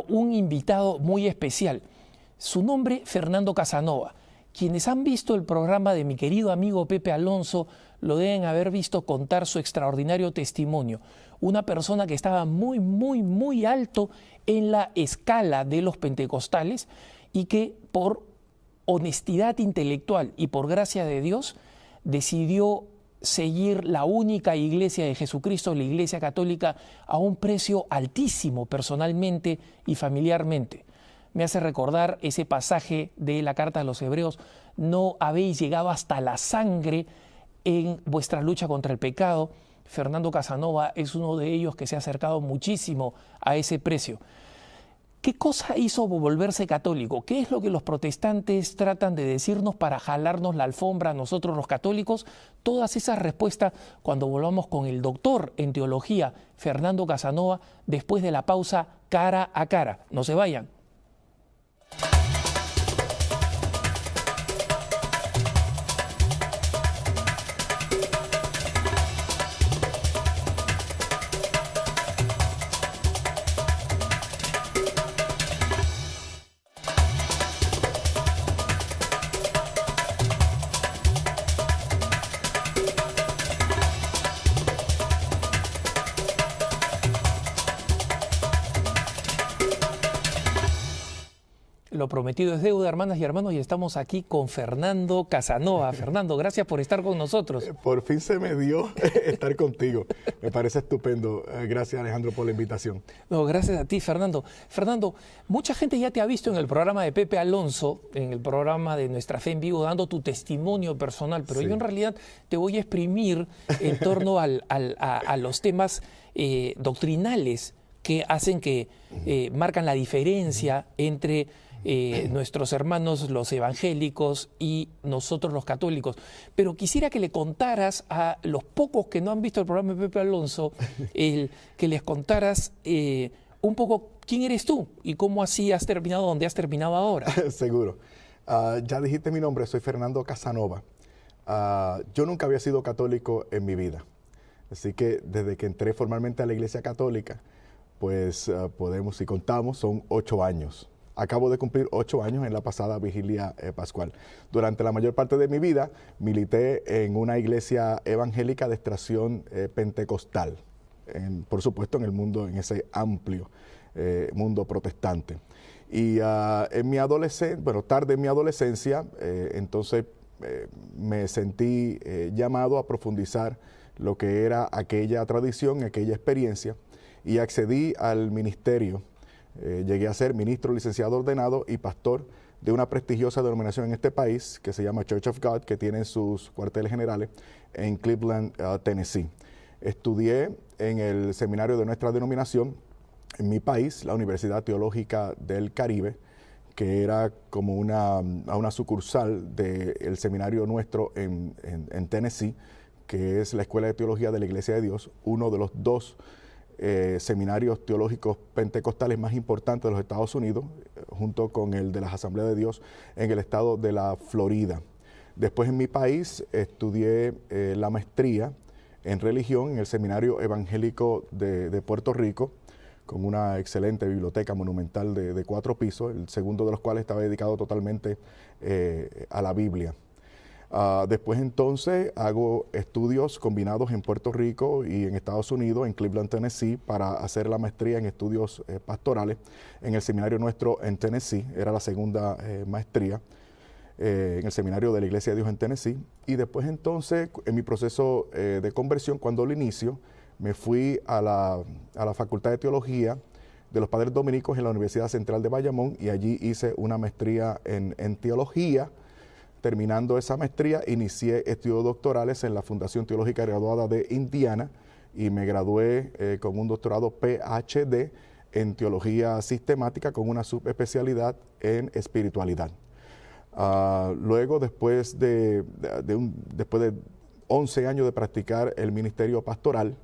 Un invitado muy especial. Su nombre, Fernando Casanova. Quienes han visto el programa de mi querido amigo Pepe Alonso lo deben haber visto contar su extraordinario testimonio. Una persona que estaba muy alto en la escala de los pentecostales y que por honestidad intelectual y por gracia de Dios decidió seguir la única iglesia de Jesucristo, la Iglesia Católica, a un precio altísimo personalmente y familiarmente. Me hace recordar ese pasaje de la carta a los Hebreos: no habéis llegado hasta la sangre en vuestra lucha contra el pecado. Fernando Casanova es uno de ellos que se ha acercado muchísimo a ese precio. ¿Qué cosa hizo volverse católico? ¿Qué es lo que los protestantes tratan de decirnos para jalarnos la alfombra a nosotros los católicos? Todas esas respuestas cuando volvamos con el doctor en teología, Fernando Casanova, después de la pausa Cara a Cara. No se vayan. Lo prometido es deuda, hermanas y hermanos, y estamos aquí con Fernando Casanova. Fernando, gracias por estar con nosotros. Por fin se me dio estar contigo. Me parece estupendo. Gracias, Alejandro, por la invitación. No, gracias a ti, Fernando. Fernando, mucha gente ya te ha visto en el programa de Pepe Alonso, en el programa de Nuestra Fe en Vivo, dando tu testimonio personal, pero sí, yo en realidad te voy a exprimir en torno a los temas doctrinales que hacen que marcan la diferencia entre nuestros hermanos los evangélicos y nosotros los católicos. Pero quisiera que le contaras a los pocos que no han visto el programa de Pepe Alonso, que les contaras un poco quién eres tú y cómo así has terminado donde has terminado ahora. Seguro. Ya dijiste mi nombre, soy Fernando Casanova. Yo nunca había sido católico en mi vida. Así que desde que entré formalmente a la Iglesia Católica, pues podemos, si contamos, son 8 años. Acabo de cumplir 8 años en la pasada vigilia pascual. Durante la mayor parte de mi vida milité en una iglesia evangélica de extracción pentecostal, por supuesto en el mundo, en ese amplio mundo protestante. Y en mi adolescencia, bueno, tarde en mi adolescencia, entonces me sentí llamado a profundizar lo que era aquella tradición, aquella experiencia, y accedí al ministerio. Llegué a ser ministro, licenciado ordenado y pastor de una prestigiosa denominación en este país que se llama Church of God, que tiene sus cuarteles generales en Cleveland, Tennessee. Estudié en el seminario de nuestra denominación en mi país, la Universidad Teológica del Caribe, que era como una sucursal del seminario nuestro en Tennessee, que es la Escuela de Teología de la Iglesia de Dios, uno de los 2 seminarios teológicos pentecostales más importantes de los Estados Unidos, junto con el de las Asambleas de Dios en el estado de la Florida. Después en mi país estudié la maestría en religión en el Seminario Evangélico de Puerto Rico, con una excelente biblioteca monumental de 4 pisos, el segundo de los cuales estaba dedicado totalmente a la Biblia. Después entonces hago estudios combinados en Puerto Rico y en Estados Unidos, en Cleveland, Tennessee, para hacer la maestría en estudios pastorales en el seminario nuestro en Tennessee. Era la segunda maestría en el seminario de la Iglesia de Dios en Tennessee. Y después entonces, en mi proceso de conversión, cuando lo inicio, me fui a la Facultad de Teología de los Padres Dominicos en la Universidad Central de Bayamón, y allí hice una maestría en teología. Terminando esa maestría, inicié estudios doctorales en la Fundación Teológica Graduada de Indiana y me gradué con un doctorado PhD en Teología Sistemática con una subespecialidad en espiritualidad. Luego, después de 11 años de practicar el ministerio pastoral,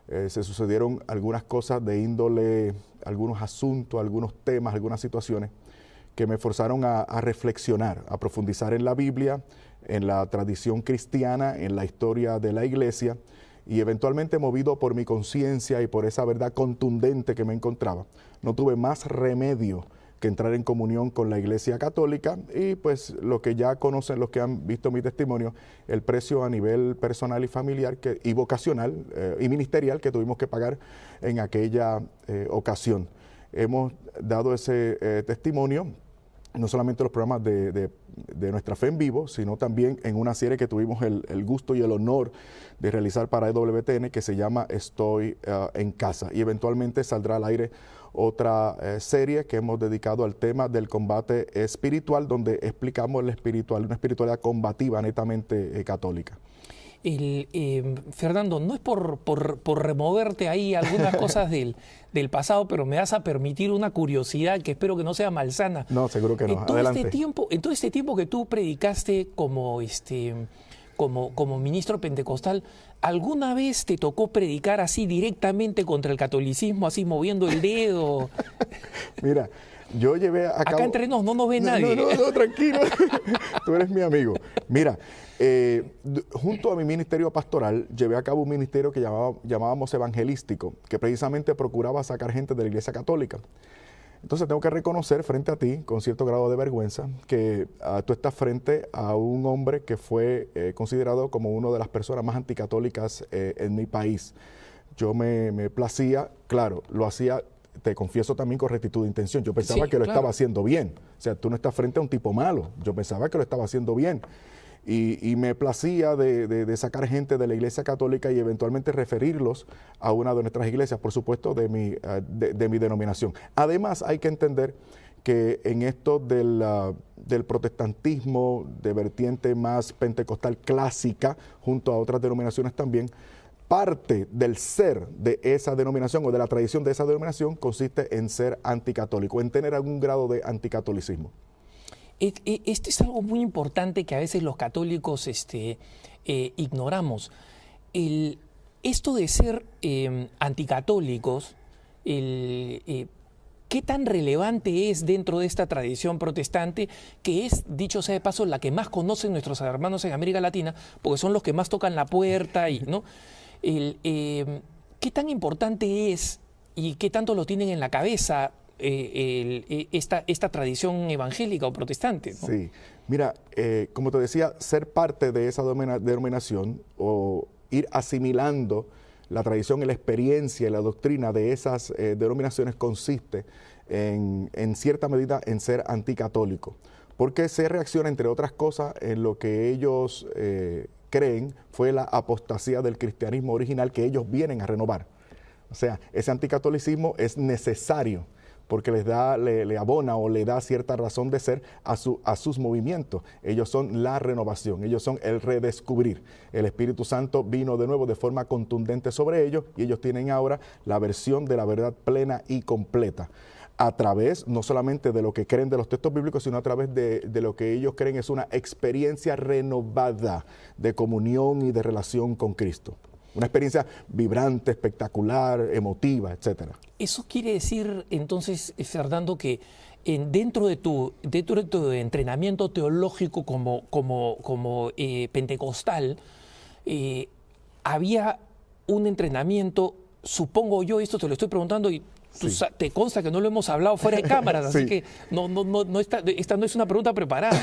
se sucedieron algunas cosas de índole, algunos asuntos, algunos temas, algunas situaciones que me forzaron a reflexionar, a profundizar en la Biblia, en la tradición cristiana, en la historia de la iglesia, Y eventualmente, movido por mi conciencia y por esa verdad contundente que me encontraba, no tuve más remedio que entrar en comunión con la Iglesia Católica. Y pues lo que ya conocen, los que han visto mi testimonio, el precio a nivel personal y familiar y vocacional y ministerial que tuvimos que pagar en aquella ocasión. Hemos dado ese testimonio no solamente en los programas de Nuestra Fe en Vivo, sino también en una serie que tuvimos el gusto y el honor de realizar para EWTN, que se llama Estoy en Casa. Y eventualmente saldrá al aire otra serie que hemos dedicado al tema del combate espiritual, donde explicamos una espiritualidad combativa netamente católica. Fernando, no es por removerte ahí algunas cosas del pasado, pero me vas a permitir una curiosidad que espero que no sea malsana. No, seguro que no. Adelante. En todo este tiempo que tú predicaste como ministro pentecostal, ¿alguna vez te tocó predicar así directamente contra el catolicismo, así moviendo el dedo? Mira, yo llevé a cabo... Acá entre nos no nos ve nadie. No, tranquilo. Tú eres mi amigo. Mira, junto a mi ministerio pastoral, llevé a cabo un ministerio que llamábamos evangelístico, que precisamente procuraba sacar gente de la Iglesia Católica. Entonces tengo que reconocer frente a ti, con cierto grado de vergüenza, que tú estás frente a un hombre que fue considerado como una de las personas más anticatólicas en mi país. Yo me placía, claro, lo hacía, te confieso también, con rectitud de intención. Yo pensaba que lo estaba haciendo bien. O sea, tú no estás frente a un tipo malo. Yo pensaba que lo estaba haciendo bien. Y me placía de sacar gente de la Iglesia Católica y eventualmente referirlos a una de nuestras iglesias, por supuesto, de mi denominación. Además, hay que entender que en esto del protestantismo de vertiente más pentecostal clásica, junto a otras denominaciones también, parte del ser de esa denominación o de la tradición de esa denominación consiste en ser anticatólico, en tener algún grado de anticatolicismo. Esto es algo muy importante que a veces los católicos ignoramos. Esto de ser anticatólicos, ¿qué tan relevante es dentro de esta tradición protestante, que es, dicho sea de paso, la que más conocen nuestros hermanos en América Latina, porque son los que más tocan la puerta, ¿no? ¿Qué tan importante es y qué tanto lo tienen en la cabeza esta tradición evangélica o protestante, ¿no? Sí, mira, como te decía, ser parte de esa denominación o ir asimilando la tradición y la experiencia y la doctrina de esas denominaciones consiste en cierta medida en ser anticatólico, porque se reacciona, entre otras cosas, en lo que ellos creen fue la apostasía del cristianismo original que ellos vienen a renovar. O sea, ese anticatolicismo es necesario porque le abona o le da cierta razón de ser a sus movimientos. Ellos son la renovación, ellos son el redescubrir. El Espíritu Santo vino de nuevo de forma contundente sobre ellos y ellos tienen ahora la versión de la verdad plena y completa, a través no solamente de lo que creen de los textos bíblicos, sino a través de lo que ellos creen es una experiencia renovada de comunión y de relación con Cristo. Una experiencia vibrante, espectacular, emotiva, etcétera. Eso quiere decir, entonces, Fernando, que dentro de tu entrenamiento teológico como pentecostal, había un entrenamiento, supongo yo, esto te lo estoy preguntando y sí, te consta que no lo hemos hablado fuera de cámaras, así sí, que esta no es una pregunta preparada.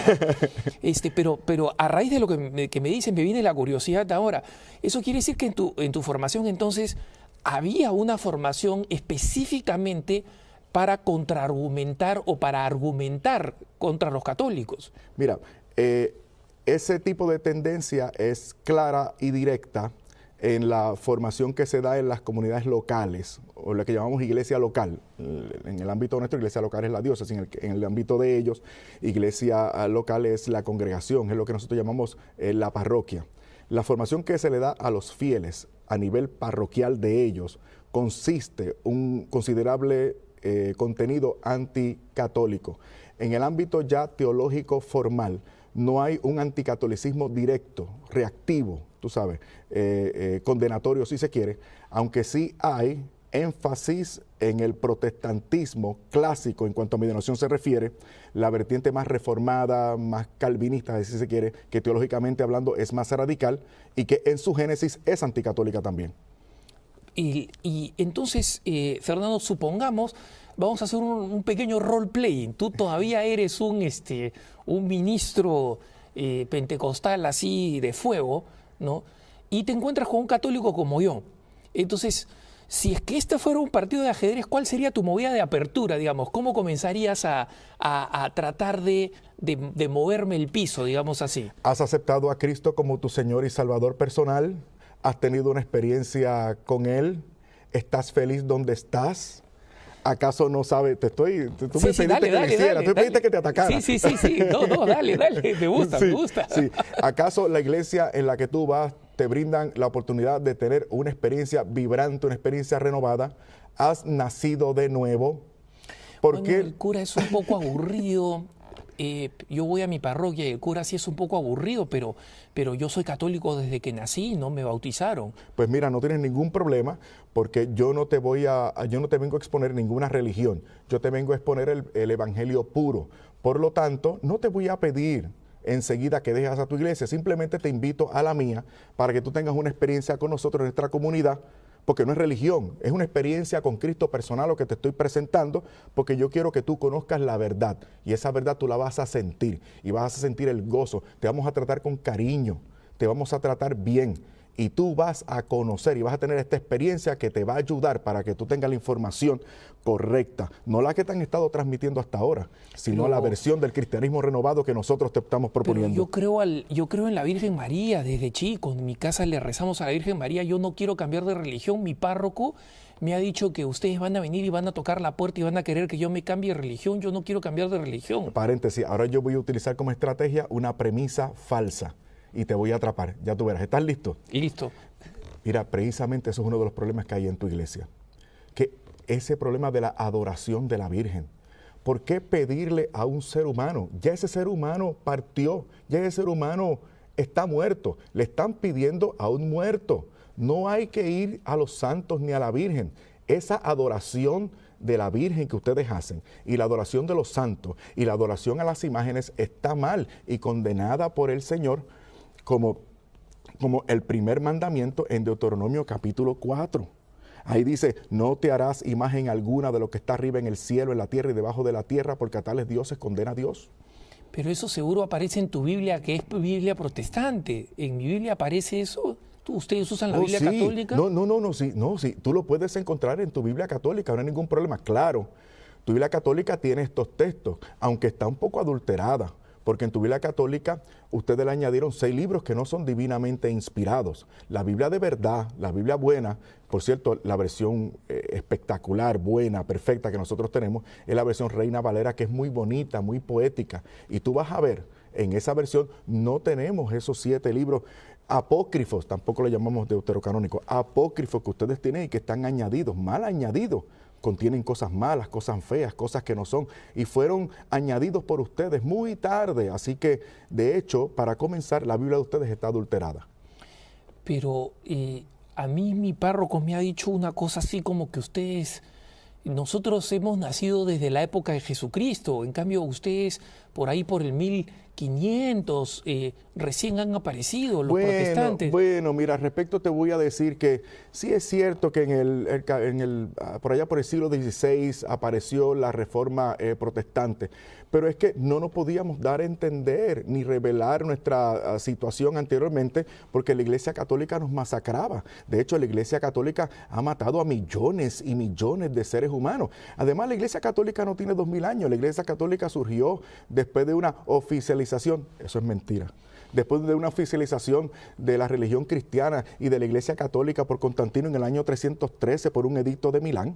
Pero a raíz de lo que me dicen, me viene la curiosidad ahora. Eso quiere decir que en tu formación, entonces, había una formación específicamente para contraargumentar o para argumentar contra los católicos. Mira, ese tipo de tendencia es clara y directa en la formación que se da en las comunidades locales, o lo que llamamos iglesia local. En el ámbito nuestro, iglesia local es la diócesis, en el ámbito de ellos, iglesia local es la congregación, es lo que nosotros llamamos la parroquia. La formación que se le da a los fieles a nivel parroquial de ellos consiste un considerable contenido anticatólico. En el ámbito ya teológico formal, no hay un anticatolicismo directo, reactivo, tú sabes, condenatorio si se quiere, aunque sí hay énfasis en el protestantismo clásico, en cuanto a mi denominación se refiere, la vertiente más reformada, más calvinista, si se quiere, que teológicamente hablando es más radical y que en su génesis es anticatólica también. Y entonces, Fernando, supongamos, vamos a hacer un pequeño role-playing. Tú todavía eres un ministro pentecostal así de fuego, ¿no? Y te encuentras con un católico como yo. Entonces, si es que este fuera un partido de ajedrez, ¿cuál sería tu movida de apertura, digamos? ¿Cómo comenzarías a tratar de moverme el piso, digamos así? ¿Has aceptado a Cristo como tu Señor y Salvador personal? ¿Has tenido una experiencia con Él? ¿Estás feliz donde estás? ¿Acaso no sabes? Tú me pediste dale, que lo hiciera, tú me pediste que te atacara. Sí. No, dale, me gusta, me gusta. Sí. ¿Acaso la iglesia en la que tú vas te brindan la oportunidad de tener una experiencia vibrante, una experiencia renovada? ¿Has nacido de nuevo? Porque el cura es un poco aburrido. Yo voy a mi parroquia y el cura sí es un poco aburrido, pero yo soy católico desde que nací, no me bautizaron. Pues mira, no tienes ningún problema, porque yo no te vengo a exponer ninguna religión, yo te vengo a exponer el evangelio puro. Por lo tanto, no te voy a pedir enseguida que dejes a tu iglesia, simplemente te invito a la mía para que tú tengas una experiencia con nosotros en nuestra comunidad, porque no es religión, es una experiencia con Cristo personal lo que te estoy presentando, porque yo quiero que tú conozcas la verdad, y esa verdad tú la vas a sentir, y vas a sentir el gozo, te vamos a tratar con cariño, te vamos a tratar bien, y tú vas a conocer y vas a tener esta experiencia que te va a ayudar para que tú tengas la información correcta, no la que te han estado transmitiendo hasta ahora, sino la versión del cristianismo renovado que nosotros te estamos proponiendo. Pero yo creo en la Virgen María desde chico, en mi casa le rezamos a la Virgen María, yo no quiero cambiar de religión, mi párroco me ha dicho que ustedes van a venir y van a tocar la puerta y van a querer que yo me cambie de religión, yo no quiero cambiar de religión. Paréntesis, ahora yo voy a utilizar como estrategia una premisa falsa y te voy a atrapar, ya tú verás, ¿estás listo? Listo. Mira, precisamente eso es uno de los problemas que hay en tu iglesia, que ese problema de la adoración de la Virgen. ¿Por qué pedirle a un ser humano? Ya ese ser humano partió, ya ese ser humano está muerto, le están pidiendo a un muerto. No hay que ir a los santos ni a la Virgen. Esa adoración de la Virgen que ustedes hacen y la adoración de los santos y la adoración a las imágenes está mal y condenada por el Señor como el primer mandamiento en Deuteronomio capítulo 4. Ahí dice, no te harás imagen alguna de lo que está arriba en el cielo, en la tierra y debajo de la tierra, porque a tales dioses condena a Dios. Pero eso seguro aparece en tu Biblia, que es Biblia protestante. ¿En mi Biblia aparece eso? ¿Ustedes usan la Biblia católica? Sí, tú lo puedes encontrar en tu Biblia católica, no hay ningún problema. Claro, tu Biblia católica tiene estos textos, aunque está un poco adulterada, porque en tu Biblia católica ustedes le añadieron 6 libros que no son divinamente inspirados. La Biblia de verdad, la Biblia buena, por cierto, la versión espectacular, buena, perfecta que nosotros tenemos, es la versión Reina Valera, que es muy bonita, muy poética. Y tú vas a ver, en esa versión no tenemos esos 7 libros apócrifos, tampoco le llamamos deuterocanónicos, apócrifos que ustedes tienen y que están añadidos, mal añadidos. Contienen cosas malas, cosas feas, cosas que no son, y fueron añadidos por ustedes muy tarde. Así que, de hecho, para comenzar, la Biblia de ustedes está adulterada. Pero a mí mi párroco me ha dicho una cosa así como que nosotros hemos nacido desde la época de Jesucristo, en cambio ustedes por ahí por el 1500 recién han aparecido los protestantes. Bueno, mira, respecto te voy a decir que sí es cierto que por allá por el siglo XVI apareció la Reforma protestante, pero es que no nos podíamos dar a entender ni revelar nuestra situación anteriormente porque la Iglesia Católica nos masacraba. De hecho, la Iglesia Católica ha matado a millones y millones de seres humanos. Además, la Iglesia Católica no tiene 2000 años. La Iglesia Católica surgió después de una oficialización. Eso es mentira. Después de una oficialización de la religión cristiana y de la Iglesia Católica por Constantino en el año 313 por un edicto de Milán.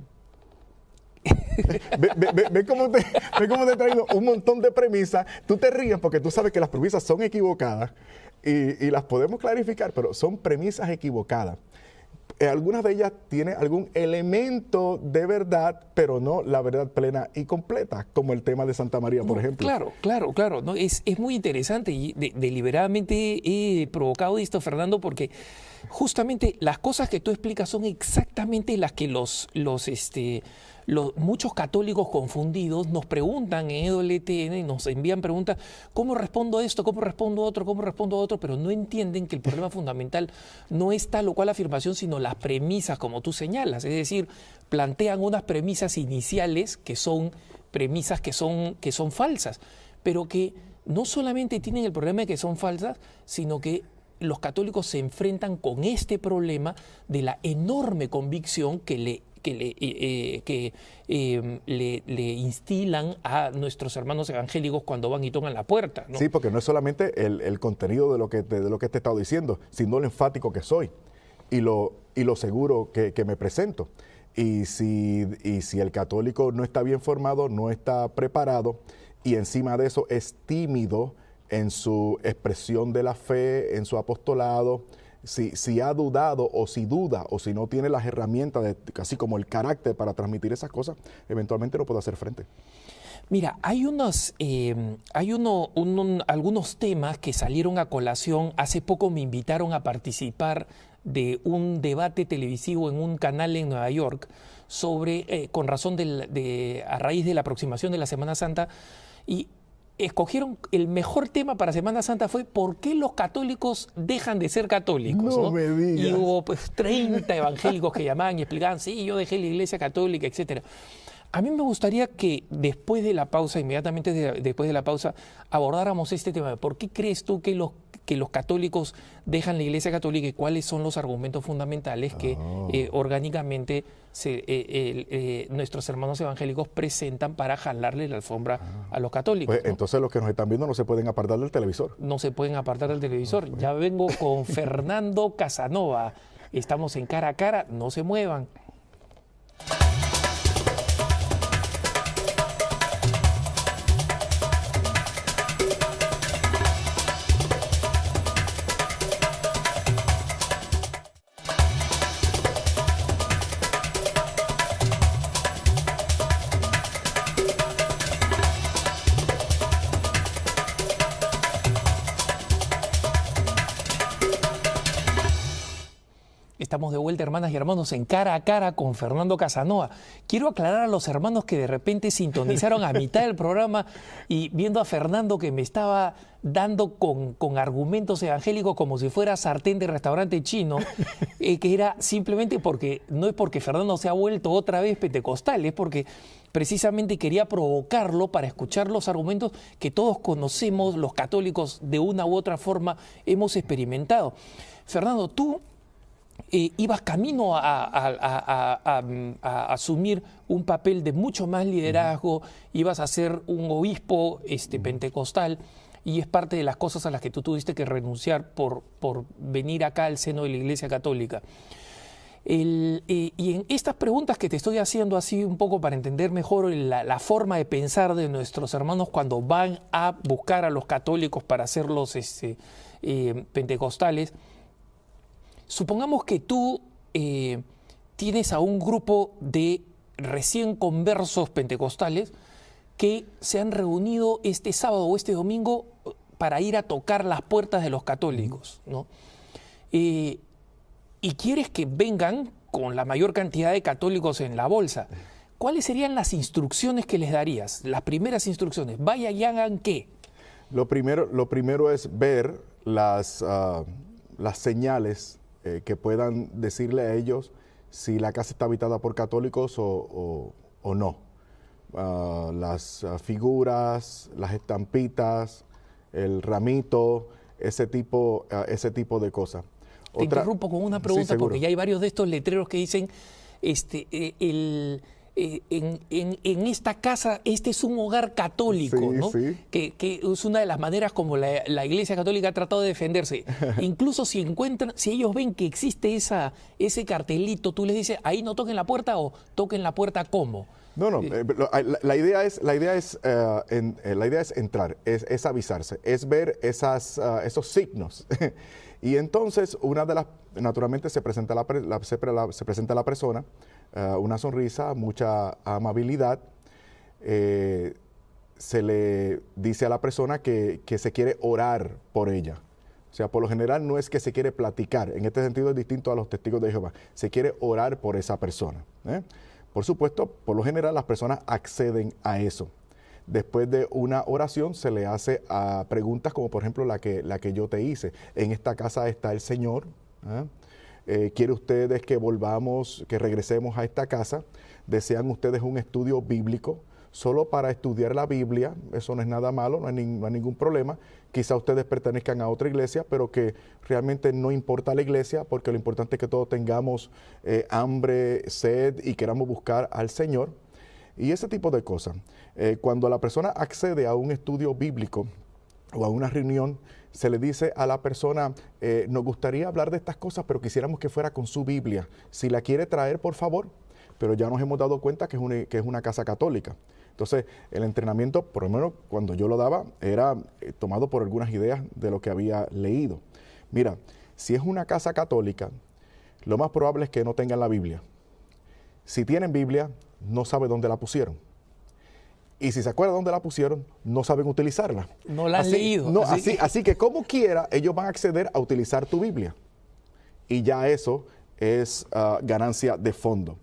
Ve cómo te he traído un montón de premisas. Tú te ríes porque tú sabes que las premisas son equivocadas y las podemos clarificar, pero son premisas equivocadas. algunas de ellas tienen algún elemento de verdad, pero no la verdad plena y completa, como el tema de Santa María, por ejemplo. Claro. ¿No? Es muy interesante y deliberadamente he provocado esto, Fernando, porque justamente las cosas que tú explicas son exactamente las que muchos católicos confundidos nos preguntan en EWTN, nos envían preguntas, ¿cómo respondo a esto? ¿Cómo respondo a otro? ¿Cómo respondo a otro? Pero no entienden que el problema fundamental no es tal o cual afirmación, sino las premisas, como tú señalas. Es decir, plantean unas premisas iniciales que son premisas que son falsas, pero que no solamente tienen el problema de que son falsas, sino que los católicos se enfrentan con este problema de la enorme convicción que le instilan a nuestros hermanos evangélicos cuando van y tocan la puerta, ¿no? Sí, porque no es solamente el contenido de lo que te he estado diciendo, sino lo enfático que soy y lo seguro que me presento. Y si el católico no está bien formado, no está preparado y encima de eso es tímido en su expresión de la fe, en su apostolado, si ha dudado o si duda o si no tiene las herramientas, así como el carácter para transmitir esas cosas, eventualmente no puede hacer frente. Mira, hay algunos temas que salieron a colación. Hace poco me invitaron a participar de un debate televisivo en un canal en Nueva York sobre, con razón a raíz de la aproximación de la Semana Santa, y escogieron el mejor tema para Semana Santa fue ¿por qué los católicos dejan de ser católicos? No me digas. Y hubo pues 30 evangélicos que llamaban y explicaban, sí, yo dejé la iglesia católica, etcétera. A mí me gustaría que después de la pausa, inmediatamente después de la pausa, abordáramos este tema. ¿Por qué crees tú que los católicos dejan la iglesia católica y cuáles son los argumentos fundamentales que orgánicamente nuestros hermanos evangélicos presentan para jalarle la alfombra a los católicos? Pues, ¿no? Entonces los que nos están viendo no se pueden apartar del televisor. No se pueden apartar del televisor. Okay. Ya vengo con Fernando Casanova. Estamos en Cara a Cara, no se muevan. Estamos de vuelta, hermanas y hermanos, en Cara a Cara con Fernando Casanova. Quiero aclarar a los hermanos que de repente sintonizaron a mitad del programa y viendo a Fernando que me estaba dando con argumentos evangélicos como si fuera sartén de restaurante chino, que era simplemente porque, no es porque Fernando se ha vuelto otra vez pentecostal, es porque precisamente quería provocarlo para escuchar los argumentos que todos conocemos, los católicos de una u otra forma hemos experimentado. Fernando, tú ibas camino a asumir un papel de mucho más liderazgo, ibas a ser un obispo pentecostal, y es parte de las cosas a las que tú tuviste que renunciar por venir acá al seno de la Iglesia Católica. Y en estas preguntas que te estoy haciendo así un poco para entender mejor la forma de pensar de nuestros hermanos cuando van a buscar a los católicos para hacerlos pentecostales, supongamos que tú tienes a un grupo de recién conversos pentecostales que se han reunido este sábado o este domingo para ir a tocar las puertas de los católicos, ¿no? Y quieres que vengan con la mayor cantidad de católicos en la bolsa. ¿Cuáles serían las instrucciones que les darías? Las primeras instrucciones. Vayan y hagan ¿qué? Lo primero es ver las señales que puedan decirle a ellos si la casa está habitada por católicos o no. Las figuras, las estampitas, el ramito, ese tipo de cosas. Te interrumpo con una pregunta, sí, porque ya hay varios de estos letreros que dicen en esta casa, este es un hogar católico, sí, ¿no? Sí. Que es una de las maneras como la Iglesia Católica ha tratado de defenderse. Incluso si ellos ven que existe ese cartelito, tú les dices, ahí no toquen la puerta o toquen la puerta ¿cómo? No, no, la idea es entrar, es avisarse, es ver esos signos. Y entonces, naturalmente se presenta se presenta la persona, una sonrisa, mucha amabilidad. Se le dice a la persona que se quiere orar por ella. O sea, por lo general no es que se quiere platicar. En este sentido es distinto a los testigos de Jehová. Se quiere orar por esa persona. Por supuesto, por lo general las personas acceden a eso. Después de una oración se le hace preguntas como por ejemplo la que yo te hice. En esta casa está el Señor. ¿Quiere ustedes que volvamos, que regresemos a esta casa? ¿Desean ustedes un estudio bíblico? Solo para estudiar la Biblia, eso no es nada malo, no hay ningún problema. Quizá ustedes pertenezcan a otra iglesia, pero que realmente no importa la iglesia, porque lo importante es que todos tengamos hambre, sed y queramos buscar al Señor. Y ese tipo de cosas. Cuando la persona accede a un estudio bíblico o a una reunión, se le dice a la persona, nos gustaría hablar de estas cosas, pero quisiéramos que fuera con su Biblia. Si la quiere traer, por favor. Pero ya nos hemos dado cuenta que es una casa católica. Entonces, el entrenamiento, por lo menos cuando yo lo daba, era tomado por algunas ideas de lo que había leído. Mira, si es una casa católica, lo más probable es que no tengan la Biblia. Si tienen Biblia, no sabe dónde la pusieron. Y si se acuerdan dónde la pusieron, no saben utilizarla. No la han leído. No, así que como quiera, ellos van a acceder a utilizar tu Biblia. Y ya eso es ganancia de fondo.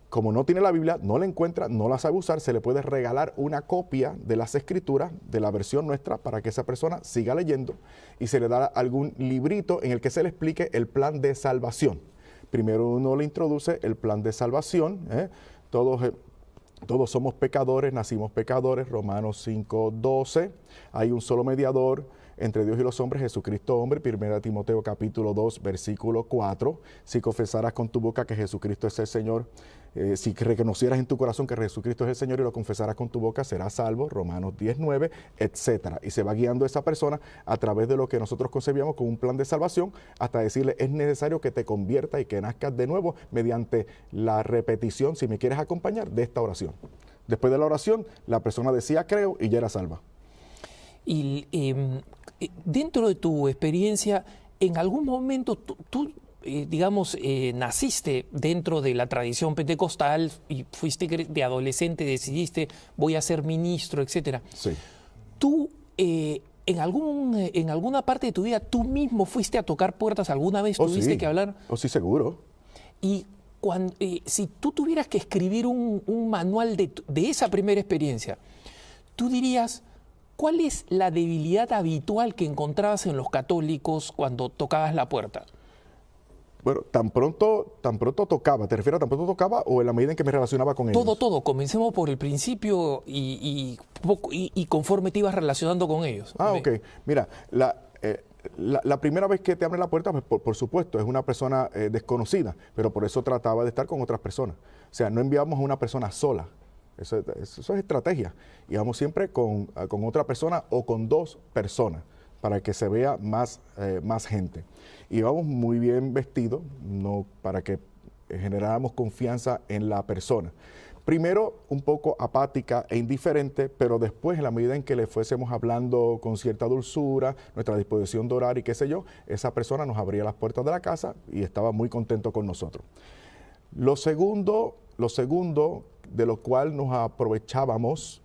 Como no tiene la Biblia, no la encuentra, no la sabe usar, se le puede regalar una copia de las Escrituras, de la versión nuestra, para que esa persona siga leyendo, y se le da algún librito en el que se le explique el plan de salvación. Primero uno le introduce el plan de salvación. Todos somos pecadores, nacimos pecadores, Romanos 5:12. Hay un solo mediador entre Dios y los hombres, Jesucristo hombre, 1 Timoteo capítulo 2, versículo 4. Si confesaras con tu boca que Jesucristo es el Señor, si reconocieras en tu corazón que Jesucristo es el Señor y lo confesaras con tu boca, serás salvo, Romanos 10:9, etcétera. Y se va guiando esa persona a través de lo que nosotros concebíamos como un plan de salvación, hasta decirle, es necesario que te conviertas y que nazcas de nuevo mediante la repetición, si me quieres acompañar, de esta oración. Después de la oración, la persona decía creo y ya era salva. Y dentro de tu experiencia, en algún momento tú naciste dentro de la tradición pentecostal y fuiste de adolescente, decidiste voy a ser ministro, etcétera. Sí. ¿Tú en alguna parte de tu vida tú mismo fuiste a tocar puertas? ¿Alguna vez tuviste que hablar? Sí, seguro. Y si tú tuvieras que escribir un manual de esa primera experiencia, tú dirías, ¿cuál es la debilidad habitual que encontrabas en los católicos cuando tocabas la puerta? Bueno, tan pronto tocaba. ¿Te refieres a tan pronto tocaba o en la medida en que me relacionaba con ellos? Todo. Comencemos por el principio y conforme te ibas relacionando con ellos. Ok. Mira, la primera vez que te abren la puerta, pues, por supuesto, es una persona desconocida, pero por eso trataba de estar con otras personas. O sea, no enviamos a una persona sola. Eso es estrategia. Íbamos siempre con otra persona o con dos personas para que se vea más gente. Íbamos muy bien vestidos, no para que generáramos confianza en la persona. Primero, un poco apática e indiferente, pero después, en la medida en que le fuésemos hablando con cierta dulzura, nuestra disposición de orar y qué sé yo, esa persona nos abría las puertas de la casa y estaba muy contento con nosotros. Lo segundo de lo cual nos aprovechábamos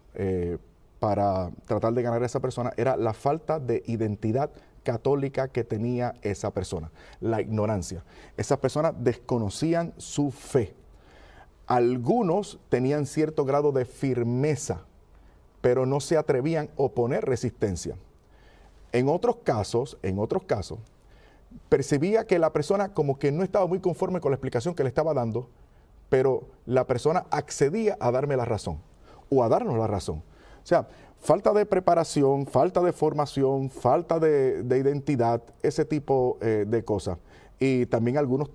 para tratar de ganar a esa persona era la falta de identidad católica que tenía esa persona, la ignorancia. Esas personas desconocían su fe. Algunos tenían cierto grado de firmeza, pero no se atrevían a oponer resistencia. En otros casos, percibía que la persona como que no estaba muy conforme con la explicación que le estaba dando, pero la persona accedía a darme la razón o a darnos la razón. O sea, falta de preparación, falta de formación, falta de identidad, ese tipo de cosas. Y también algunos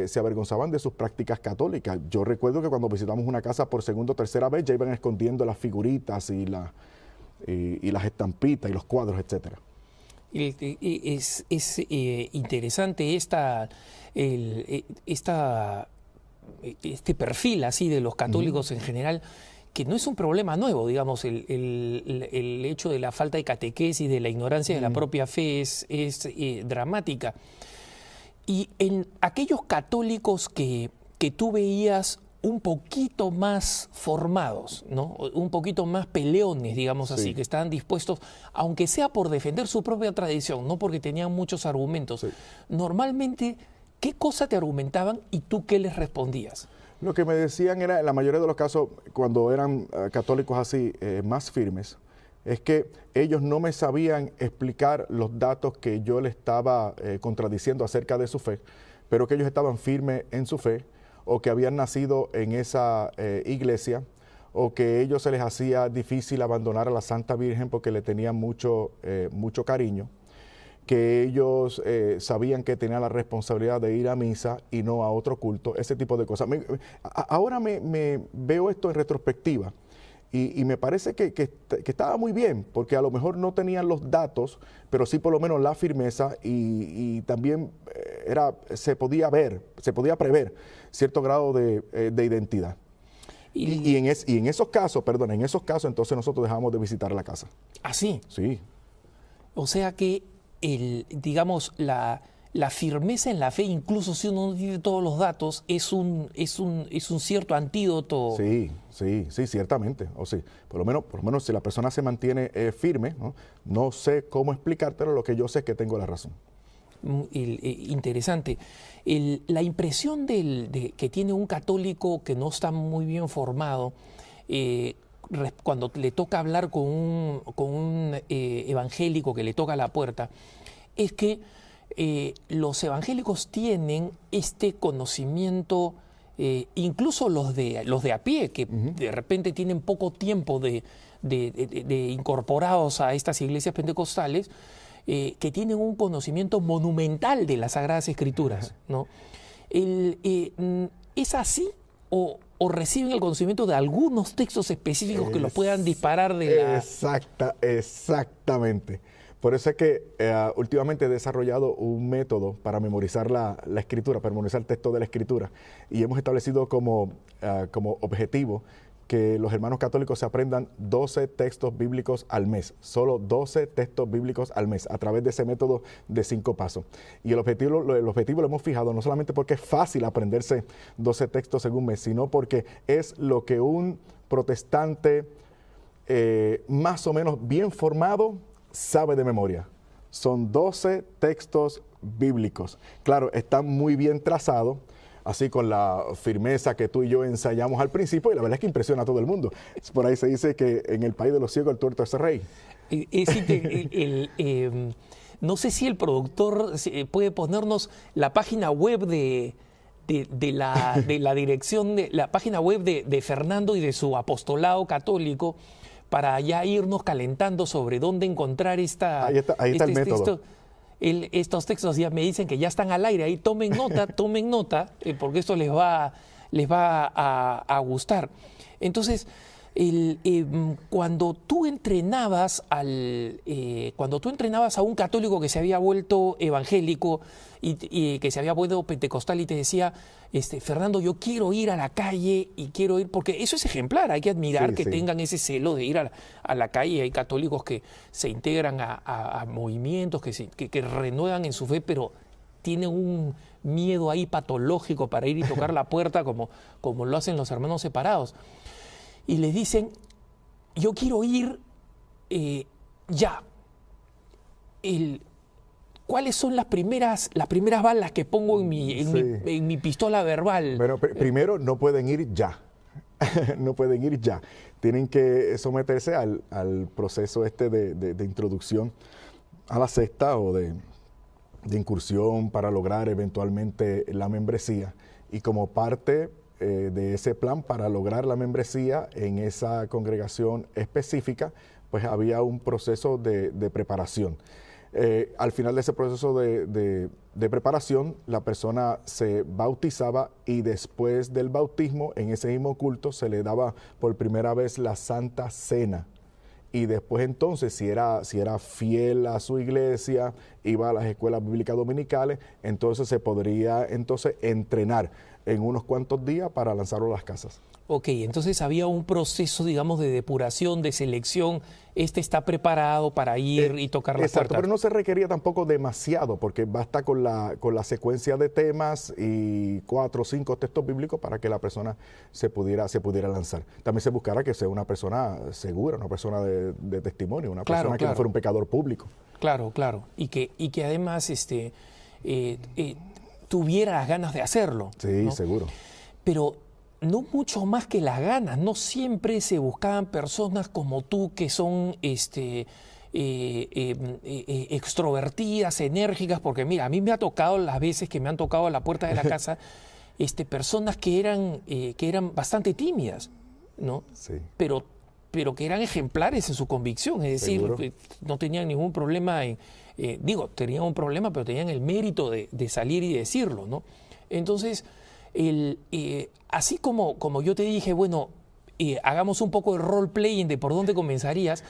se avergonzaban de sus prácticas católicas. Yo recuerdo que cuando visitamos una casa por segunda o tercera vez ya iban escondiendo las figuritas y las estampitas y los cuadros, etcétera. Es interesante esta este perfil así de los católicos en general, que no es un problema nuevo, digamos, el hecho de la falta de catequesis, de la ignorancia de la propia fe es dramática. Y en aquellos católicos que tú veías un poquito más formados, ¿no? Un poquito más peleones, digamos así, que estaban dispuestos, aunque sea por defender su propia tradición, no porque tenían muchos argumentos, normalmente, ¿qué cosa te argumentaban y tú qué les respondías? Lo que me decían era, en la mayoría de los casos, cuando eran católicos así, más firmes, es que ellos no me sabían explicar los datos que yo les estaba contradiciendo acerca de su fe, pero que ellos estaban firmes en su fe, o que habían nacido en esa iglesia, o que a ellos se les hacía difícil abandonar a la Santa Virgen porque le tenían mucho cariño, que ellos sabían que tenían la responsabilidad de ir a misa y no a otro culto, ese tipo de cosas. Ahora me veo esto en retrospectiva y me parece que estaba muy bien, porque a lo mejor no tenían los datos, pero sí por lo menos la firmeza y también se podía prever cierto grado de identidad. Y en esos casos, entonces nosotros dejamos de visitar la casa. ¿Ah, sí? Sí. O sea que digamos, la firmeza en la fe, incluso si uno no tiene todos los datos, es un cierto antídoto. Sí, ciertamente. O sí, por lo menos si la persona se mantiene firme, no sé cómo explicártelo, lo que yo sé es que tengo la razón. Interesante. La impresión que tiene un católico que no está muy bien formado, cuando le toca hablar con un evangélico que le toca la puerta, es que los evangélicos tienen este conocimiento, incluso los de a pie, que de repente tienen poco tiempo de incorporados a estas iglesias pentecostales, que tienen un conocimiento monumental de las Sagradas Escrituras, ¿no? ¿Es así o reciben el conocimiento de algunos textos específicos que los puedan disparar de la... Exactamente. Por eso es que últimamente he desarrollado un método para memorizar la escritura, para memorizar el texto de la escritura. Y hemos establecido como objetivo que los hermanos católicos se aprendan 12 textos bíblicos al mes, solo 12 textos bíblicos al mes, a través de ese método de 5 pasos. Y el objetivo lo hemos fijado no solamente porque es fácil aprenderse 12 textos en un mes, sino porque es lo que un protestante más o menos bien formado sabe de memoria. Son 12 textos bíblicos. Claro, están muy bien trazados, así con la firmeza que tú y yo ensayamos al principio, y la verdad es que impresiona a todo el mundo. Por ahí se dice que en el país de los ciegos el tuerto es rey. No sé si el productor puede ponernos la página web de la dirección, la página web de Fernando y de su apostolado católico, para ya irnos calentando sobre dónde encontrar ahí está el método. Estos textos ya me dicen que ya están al aire, ahí tomen nota, porque esto les va a gustar. Entonces, cuando tú entrenabas a un católico que se había vuelto evangélico y que se había vuelto pentecostal y te decía, Fernando, yo quiero ir a la calle y quiero ir, porque eso es ejemplar, hay que admirar que tengan ese celo de ir a la calle. Hay católicos que se integran a movimientos, que renuevan en su fe, pero tienen un miedo ahí patológico para ir y tocar la puerta como lo hacen los hermanos separados. Y les dicen, yo quiero ir ya. ¿Cuáles son las primeras balas que pongo en mi pistola verbal? Bueno, primero no pueden ir ya. No pueden ir ya. Tienen que someterse al proceso de introducción a la secta o de incursión para lograr eventualmente la membresía. Y como parte de ese plan para lograr la membresía en esa congregación específica, pues había un proceso de preparación. Al final de ese proceso de preparación, la persona se bautizaba y después del bautismo, en ese mismo culto, se le daba por primera vez la Santa Cena. Y después entonces, si era fiel a su iglesia iba a las escuelas bíblicas dominicales, entonces se podría entrenar en unos cuantos días para lanzarlo a las casas. Ok, entonces había un proceso, digamos, de depuración, de selección. Este está preparado para ir y tocar las Exacto, puertas. pero no se requería tampoco demasiado, porque basta con la secuencia de temas y 4 o 5 textos bíblicos para que la persona se pudiera lanzar. También se buscará que sea una persona segura, una persona de testimonio, una persona que no fuera un pecador público. Claro, claro. Y que además tuviera las ganas de hacerlo. Sí, ¿no? seguro. Pero no mucho más que las ganas, no siempre se buscaban personas como tú que son extrovertidas, enérgicas, porque mira, a mí me ha tocado las veces que me han tocado a la puerta de la casa personas que eran bastante tímidas, ¿no? Sí. Pero que eran ejemplares en su convicción, es decir, no tenían ningún problema tenían un problema, pero tenían el mérito de salir y decirlo, ¿no? Entonces, así como yo te dije, bueno, hagamos un poco de role-playing de por dónde comenzarías,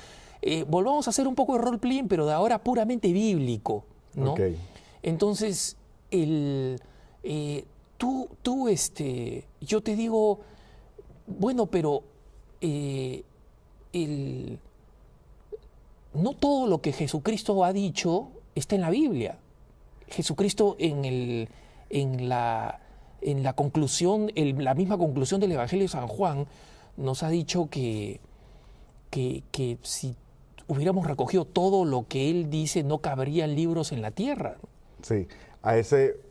volvamos a hacer un poco de role-playing, pero de ahora puramente bíblico, ¿no? Okay. Entonces, yo te digo, bueno, pero no todo lo que Jesucristo ha dicho está en la Biblia. Jesucristo en la conclusión, la misma conclusión del Evangelio de San Juan, nos ha dicho que si hubiéramos recogido todo lo que él dice, no cabrían libros en la tierra. Sí,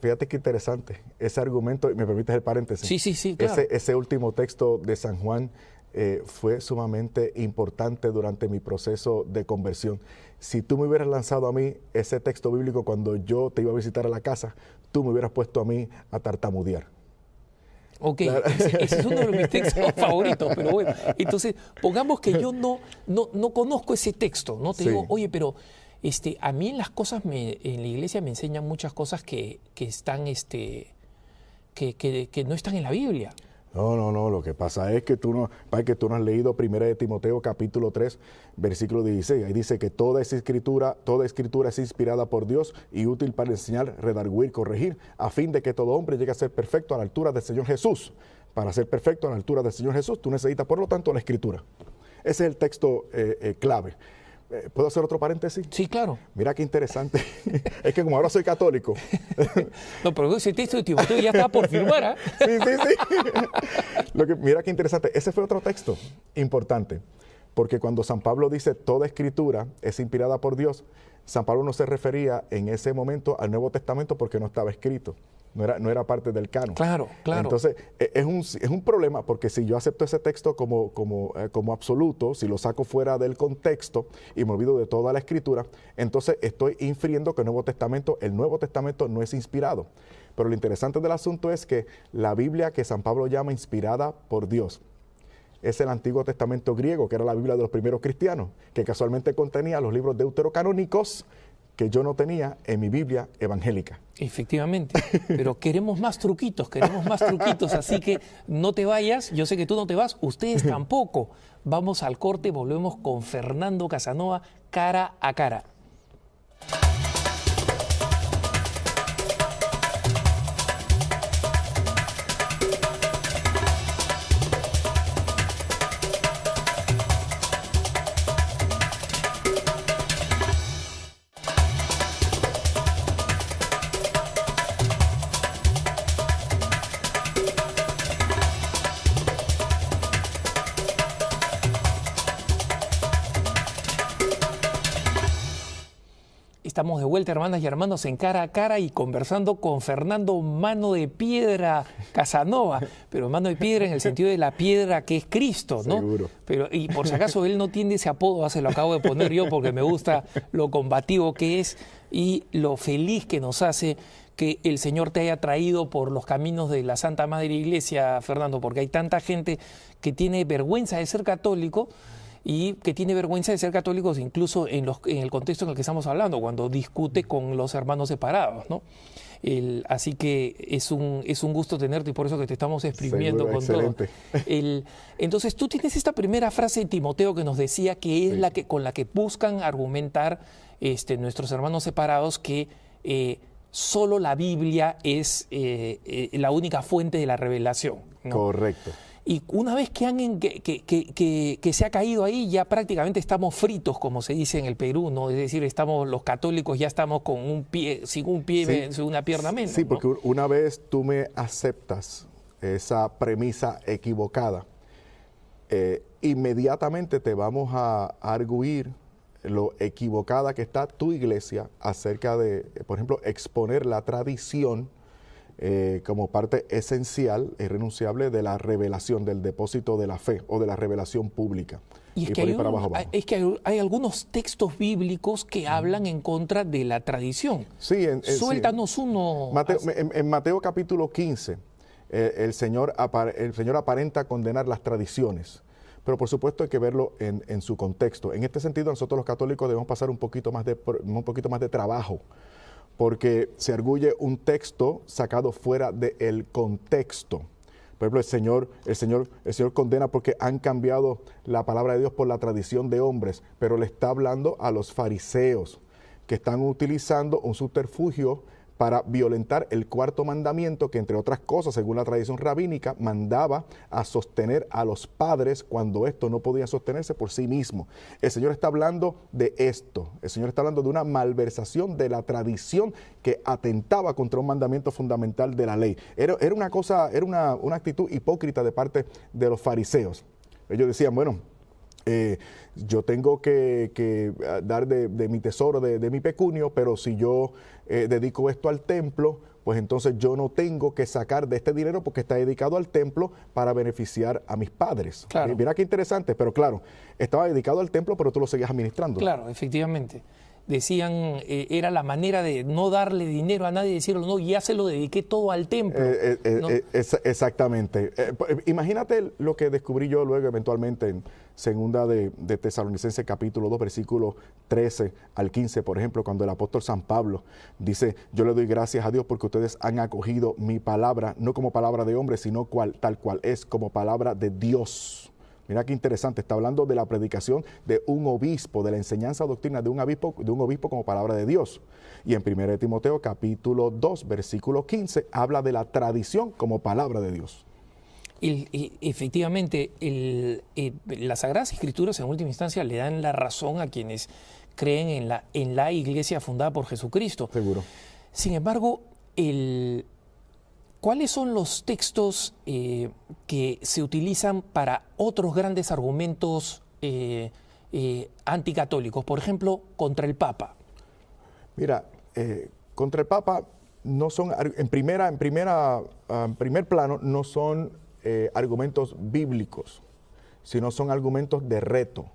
fíjate qué interesante, ese argumento, ¿me permites el paréntesis? Sí, claro. Ese último texto de San Juan fue sumamente importante durante mi proceso de conversión. Si tú me hubieras lanzado a mí ese texto bíblico cuando yo te iba a visitar a la casa, tú me hubieras puesto a mí a tartamudear. Ok, claro. Ese es uno de mis textos favoritos, pero bueno, entonces pongamos que yo no conozco ese texto, ¿no? Te digo, oye, pero a mí en las cosas, en la iglesia me enseñan muchas cosas que están, que no están en la Biblia. No, lo que pasa es que tú no has leído 1 de Timoteo capítulo 3, versículo 16. Ahí dice que toda escritura es inspirada por Dios y útil para enseñar, redarguir, corregir, a fin de que todo hombre llegue a ser perfecto a la altura del Señor Jesús. Para ser perfecto a la altura del Señor Jesús, tú necesitas, por lo tanto, la escritura. Ese es el texto clave. ¿Puedo hacer otro paréntesis? Sí, claro. Mira qué interesante. Es que como ahora soy católico. No, pero ese texto de Timoteo ya está por firmar, ¿eh? Sí. Mira qué interesante. Ese fue otro texto importante. Porque cuando San Pablo dice toda escritura es inspirada por Dios, San Pablo no se refería en ese momento al Nuevo Testamento porque no estaba escrito. No era parte del canon. Claro. Entonces, es un problema porque si yo acepto ese texto como absoluto, si lo saco fuera del contexto y me olvido de toda la escritura, entonces estoy infiriendo que el Nuevo Testamento no es inspirado. Pero lo interesante del asunto es que la Biblia que San Pablo llama inspirada por Dios es el Antiguo Testamento griego, que era la Biblia de los primeros cristianos, que casualmente contenía los libros deuterocanónicos que yo no tenía en mi Biblia evangélica. Efectivamente, pero queremos más truquitos, así que no te vayas, yo sé que tú no te vas, ustedes tampoco. Vamos al corte, volvemos con Fernando Casanova, cara a cara. Estamos de vuelta, hermanas y hermanos, en Cara a Cara y conversando con Fernando Mano de Piedra Casanova, pero mano de piedra en el sentido de la piedra que es Cristo, ¿no? Seguro. Pero, y por si acaso él no tiene ese apodo, se lo acabo de poner yo porque me gusta lo combativo que es y lo feliz que nos hace que el Señor te haya traído por los caminos de la Santa Madre Iglesia, Fernando, porque hay tanta gente que tiene vergüenza de ser católico y que tiene vergüenza de ser católicos incluso en el contexto en el que estamos hablando, cuando discute con los hermanos separados, ¿no? Así que es un gusto tenerte y por eso que te estamos exprimiendo. Seguro, con excelente. Todo. Entonces tú tienes esta primera frase de Timoteo que nos decía que es la que con la que buscan argumentar nuestros hermanos separados que solo la Biblia es la única fuente de la revelación, ¿no? Correcto. Y una vez que se ha caído ahí, ya prácticamente estamos fritos, como se dice en el Perú, ¿no? Es decir, los católicos ya estamos con un pie, sin un pie, sin una pierna menos. Sí, ¿no? porque una vez tú me aceptas esa premisa equivocada, inmediatamente te vamos a arguir lo equivocada que está tu iglesia acerca de, por ejemplo, exponer la tradición como parte esencial e irrenunciable de la revelación, del depósito de la fe o de la revelación pública. Y es que hay algunos textos bíblicos que hablan en contra de la tradición. Sí, Suéltanos uno. En Mateo capítulo 15, el Señor aparenta condenar las tradiciones. Pero por supuesto hay que verlo en su contexto. En este sentido, nosotros los católicos debemos pasar un poquito más de trabajo, porque se arguye un texto sacado fuera del contexto. Por ejemplo, el Señor condena porque han cambiado la palabra de Dios por la tradición de hombres, pero le está hablando a los fariseos que están utilizando un subterfugio para violentar el cuarto mandamiento que, entre otras cosas, según la tradición rabínica, mandaba a sostener a los padres cuando esto no podía sostenerse por sí mismo. El Señor está hablando de esto. El Señor está hablando de una malversación de la tradición que atentaba contra un mandamiento fundamental de la ley. Era una actitud hipócrita de parte de los fariseos. Ellos decían, bueno, yo tengo que dar de mi tesoro, de mi pecunio, pero si yo dedico esto al templo, pues entonces yo no tengo que sacar de este dinero porque está dedicado al templo para beneficiar a mis padres. Claro. Mira qué interesante, pero claro, estaba dedicado al templo, pero tú lo seguías administrando. Claro, efectivamente. Decían, era la manera de no darle dinero a nadie y decirlo, no, ya se lo dediqué todo al templo. ¿No? Exactamente. Imagínate lo que descubrí yo luego eventualmente en segunda de Tesalonicenses capítulo 2, versículo 13 al 15, por ejemplo, cuando el apóstol San Pablo dice, yo le doy gracias a Dios porque ustedes han acogido mi palabra, no como palabra de hombre, sino tal cual es, como palabra de Dios. Mira qué interesante, está hablando de la predicación de un obispo, de la enseñanza o doctrina de un obispo como palabra de Dios. Y en 1 Timoteo capítulo 2, versículo 15, habla de la tradición como palabra de Dios. Efectivamente, las Sagradas Escrituras en última instancia le dan la razón a quienes creen en la iglesia fundada por Jesucristo. Seguro. Sin embargo, ¿cuáles son los textos que se utilizan para otros grandes argumentos anticatólicos? Por ejemplo, contra el Papa. Mira, contra el Papa no son, en primer plano, no son argumentos bíblicos, sino son argumentos de reto.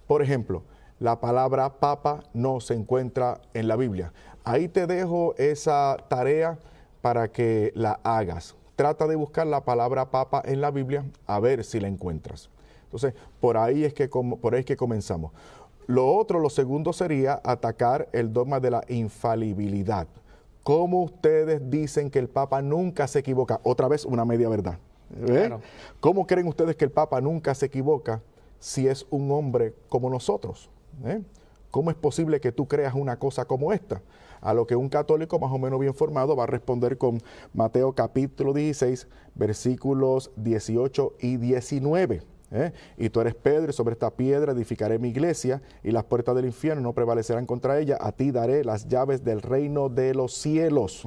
Por ejemplo, la palabra Papa no se encuentra en la Biblia. Ahí te dejo esa tarea para que la hagas. Trata de buscar la palabra Papa en la Biblia a ver si la encuentras. Entonces, por ahí es que comenzamos. Lo segundo sería atacar el dogma de la infalibilidad. ¿Cómo ustedes dicen que el Papa nunca se equivoca? Otra vez una media verdad. Claro. ¿Cómo creen ustedes que el Papa nunca se equivoca si es un hombre como nosotros? ¿Cómo es posible que tú creas una cosa como esta? A lo que un católico más o menos bien formado va a responder con Mateo capítulo 16, versículos 18 y 19. Y tú eres Pedro, y sobre esta piedra edificaré mi iglesia, y las puertas del infierno no prevalecerán contra ella. A ti daré las llaves del reino de los cielos.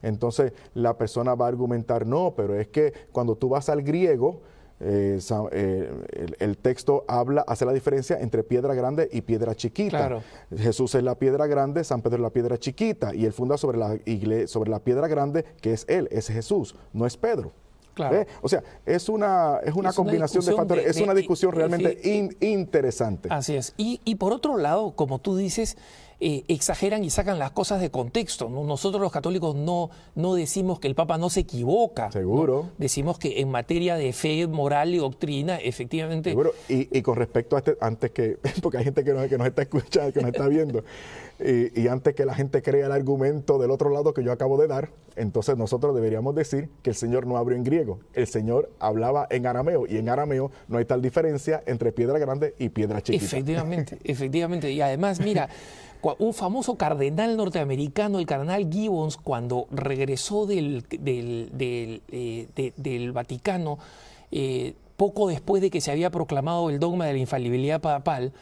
Entonces la persona va a argumentar, no, pero es que cuando tú vas al griego, el texto hace la diferencia entre piedra grande y piedra chiquita. Claro. Jesús es la piedra grande, San Pedro es la piedra chiquita, y él funda sobre la piedra grande, que es él, es Jesús, no es Pedro. Claro. O sea, es una combinación de factores, es una discusión realmente interesante. Así es. Y por otro lado, como tú dices, exageran y sacan las cosas de contexto, ¿no? Nosotros los católicos no decimos que el Papa no se equivoca. Seguro. ¿No? Decimos que en materia de fe, moral y doctrina, efectivamente... Seguro. Y con respecto a porque hay gente que nos está escuchando, que nos está viendo, y antes que la gente crea el argumento del otro lado que yo acabo de dar, entonces nosotros deberíamos decir que el Señor no habló en griego, el Señor hablaba en arameo, y en arameo no hay tal diferencia entre piedra grande y piedra chiquita. Efectivamente. Y además, mira, un famoso cardenal norteamericano, el cardenal Gibbons, cuando regresó del Vaticano, poco después de que se había proclamado el dogma de la infalibilidad papal,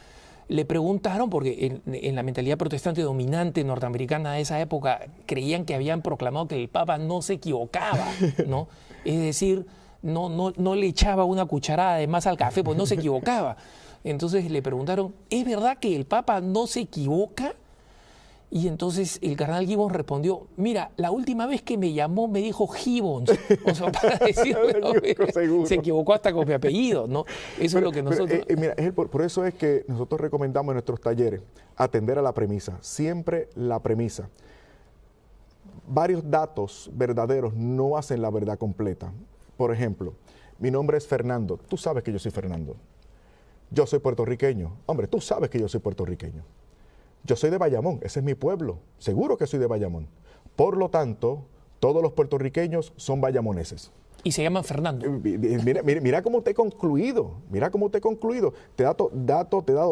le preguntaron, porque en la mentalidad protestante dominante norteamericana de esa época creían que habían proclamado que el Papa no se equivocaba, ¿no? Es decir, no le echaba una cucharada de más al café, pues no se equivocaba. Entonces le preguntaron, ¿es verdad que el Papa no se equivoca? Y entonces el cardenal Gibbons respondió, mira, la última vez que me llamó me dijo Gibbons. O sea, para decir, se equivocó hasta con mi apellido, ¿no? Eso es lo que nosotros... mira, por eso es que nosotros recomendamos en nuestros talleres atender a la premisa, siempre la premisa. Varios datos verdaderos no hacen la verdad completa. Por ejemplo, mi nombre es Fernando, tú sabes que yo soy Fernando. Yo soy puertorriqueño, hombre, tú sabes que yo soy puertorriqueño. Yo soy de Bayamón, ese es mi pueblo, seguro que soy de Bayamón. Por lo tanto, todos los puertorriqueños son bayamoneses. Y se llaman Fernando. Mira cómo te he concluido, Te he dado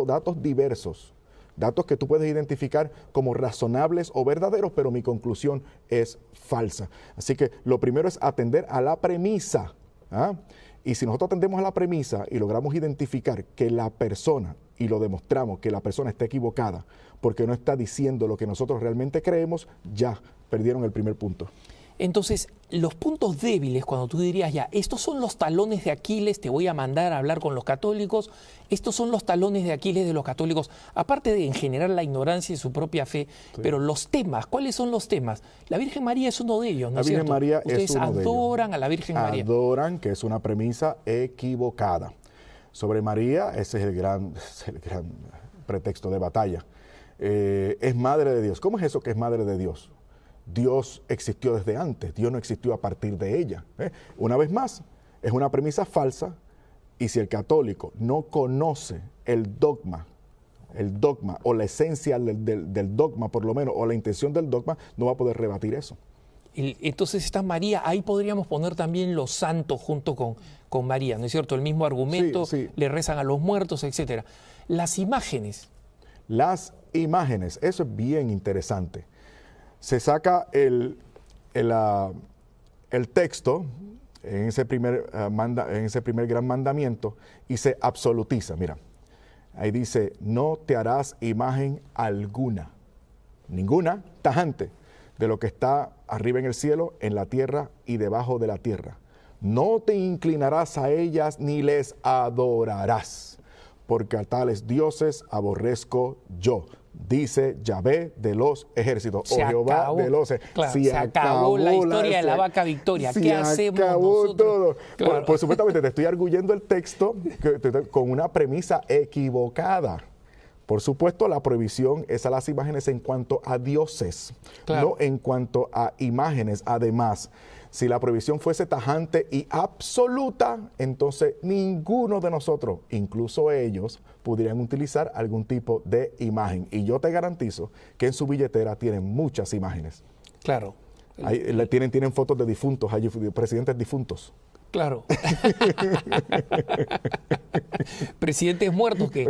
datos diversos, datos que tú puedes identificar como razonables o verdaderos, pero mi conclusión es falsa. Así que lo primero es atender a la premisa. Y si nosotros atendemos a la premisa y logramos identificar que la persona, y lo demostramos que la persona está equivocada porque no está diciendo lo que nosotros realmente creemos, ya perdieron el primer punto. Entonces, los puntos débiles, cuando tú dirías ya, estos son los talones de Aquiles, te voy a mandar a hablar con los católicos, estos son los talones de Aquiles de los católicos, aparte de en general la ignorancia y su propia fe, sí. Pero los temas, ¿cuáles son los temas? La Virgen María es uno de ellos, ¿no es cierto? La Virgen María es uno de ellos. Ustedes adoran a la Virgen María. Adoran, que es una premisa equivocada. Sobre María, ese es el gran pretexto de batalla. Es madre de Dios. ¿Cómo es eso que es madre de Dios? Dios existió desde antes, Dios no existió a partir de ella. Una vez más, es una premisa falsa, y si el católico no conoce el dogma o la esencia del dogma, por lo menos, o la intención del dogma, no va a poder rebatir eso. Entonces está María, ahí podríamos poner también los santos junto con María, ¿no es cierto? El mismo argumento, sí. Le rezan a los muertos, etc. Las imágenes. Las imágenes, eso es bien interesante. Se saca el texto en ese primer gran mandamiento y se absolutiza. Mira, ahí dice, no te harás imagen alguna, ninguna, tajante, de lo que está arriba en el cielo, en la tierra y debajo de la tierra. No te inclinarás a ellas ni les adorarás, porque a tales dioses aborrezco yo. Dice Yahvé de los ejércitos, o Jehová de los ejércitos. Claro, se acabó la historia de la vaca Victoria. ¿Qué hacemos nosotros? Todo. Claro. Por supuestamente te estoy arguyendo el texto con una premisa equivocada. Por supuesto, la prohibición es a las imágenes en cuanto a dioses, claro. No en cuanto a imágenes. Además, si la prohibición fuese tajante y absoluta, entonces ninguno de nosotros, incluso ellos, pudieran utilizar algún tipo de imagen. Y yo te garantizo que en su billetera tienen muchas imágenes. Claro. Tienen fotos de difuntos, hay presidentes difuntos. Claro. Presidentes muertos que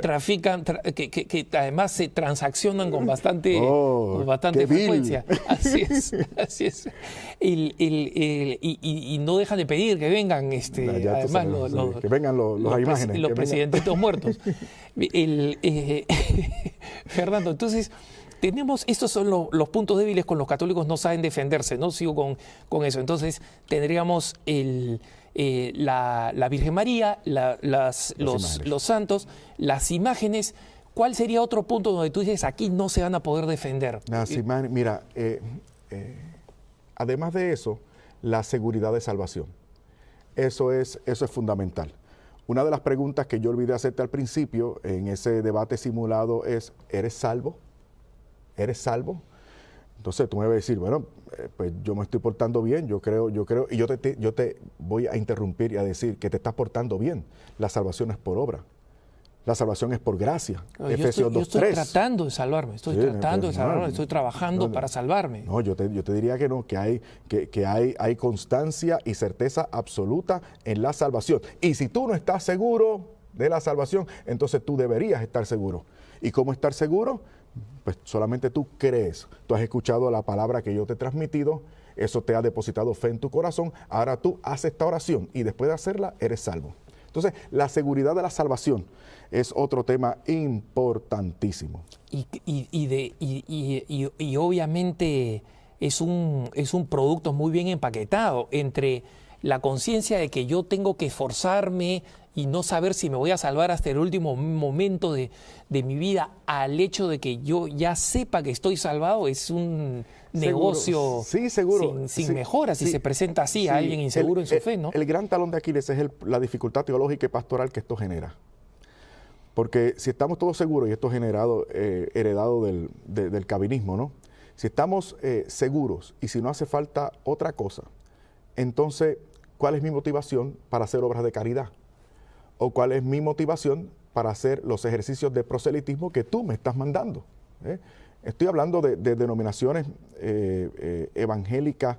trafican, que además se transaccionan con bastante frecuencia. Así es. Y no dejan de pedir que vengan, además, que vengan las imágenes. Los presidentitos muertos. Fernando, entonces, estos son los puntos débiles con los católicos no saben defenderse, ¿no? Sigo con eso. Entonces, tendríamos la Virgen María, los santos, las imágenes. ¿Cuál sería otro punto donde tú dices, aquí no se van a poder defender? Las imágenes, mira, además de eso, la seguridad de salvación. Eso es fundamental. Una de las preguntas que yo olvidé hacerte al principio en ese debate simulado es, ¿eres salvo? ¿Eres salvo? Entonces tú me vas a decir, bueno, pues yo me estoy portando bien, yo creo, y yo te voy a interrumpir y a decir que te estás portando bien. La salvación es por obra. La salvación es por gracia. Efesios 2:3. Yo estoy tratando de salvarme, estoy trabajando para salvarme. No, yo te diría que no, que hay constancia y certeza absoluta en la salvación. Y si tú no estás seguro, de la salvación, entonces tú deberías estar seguro. ¿Y cómo estar seguro? Pues solamente tú crees. Tú has escuchado la palabra que yo te he transmitido, eso te ha depositado fe en tu corazón, ahora tú haces esta oración y después de hacerla eres salvo. Entonces, la seguridad de la salvación es otro tema importantísimo. Y obviamente es un producto muy bien empaquetado entre la conciencia de que yo tengo que esforzarme y no saber si me voy a salvar hasta el último momento de mi vida, al hecho de que yo ya sepa que estoy salvado. Es un negocio sin mejoras, si se presenta así a alguien inseguro en su fe, ¿no? El gran talón de Aquiles es la dificultad teológica y pastoral que esto genera. Porque si estamos todos seguros, y esto es heredado del calvinismo, ¿no? Si estamos seguros y si no hace falta otra cosa, entonces, ¿cuál es mi motivación para hacer obras de caridad? ¿O cuál es mi motivación para hacer los ejercicios de proselitismo que tú me estás mandando? Estoy hablando de denominaciones evangélicas